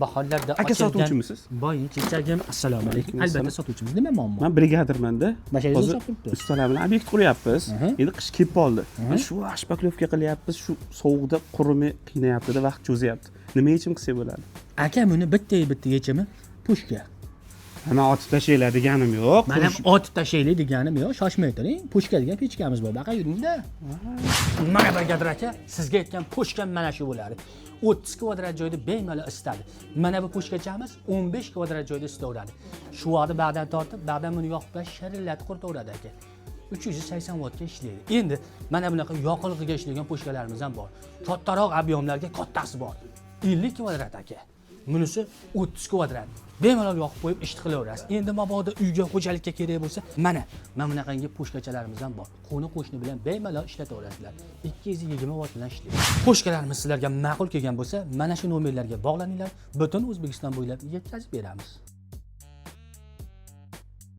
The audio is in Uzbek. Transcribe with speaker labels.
Speaker 1: baholarda
Speaker 2: Aka sotuvchimisiz?
Speaker 1: Boy kechagim assalomu alaykum. Albatta sotuvchimiz. Nima muammo?
Speaker 2: Men brigadirmanda.
Speaker 1: Mashinangizni
Speaker 2: Hozir
Speaker 1: sotib turibdi.
Speaker 2: ustalar bilan obyekt quryapmiz. Endi qish kelib qoldi. Shu shpaklovka qilyapmiz, shu sovuqda qurimi qiynayapti-da, vaqt cho'zyapti. Nima yechim qilsak bo'ladi?
Speaker 1: Aka buni bitta yechimi pushka.
Speaker 2: Mana otib tashlaylar deganim yo'q.
Speaker 1: Mana otib tashlaylik deganim yo'q. Shoshmay turing. Pushka degan pechkamiz bor. Baqa yuringda. Mana brigadir aka, sizga aytgan pushkam mana shu bo'ladi. 30 kvadrat joyda bemalol isitadi. Mana bu pushkachamiz 15 kvadrat joyda isitaveradi. Shu vaqtda ba'dan tortib, ba'dan buni yoqib sharillatib quritaveradi aka. 380 wattga ishlaydi. Endi mana bunaqa yoqilg'iga ishlaydigan pushkalarimiz ham bor. Kattaroq ob'yomlarga kattasi bor. 50 kvadrat aka. Bunisi 30 kvadrat. Bemalol yoqib qo'yib ish qilaverasiz. Endi mabodo uyga xo'jalikka kerak bo'lsa, mana bunaqangi pushkachalarimiz ham bor. Qo'ni-qo'shni bilan bemalol ishlataverasizlar. 220 watt bilan ishlaydi. Pushkalarimiz sizlarga ma'qul kelgan bo'lsa, mana shu nomerlarga bog'laninglar. Butun O'zbekiston bo'ylab yetkazib beramiz.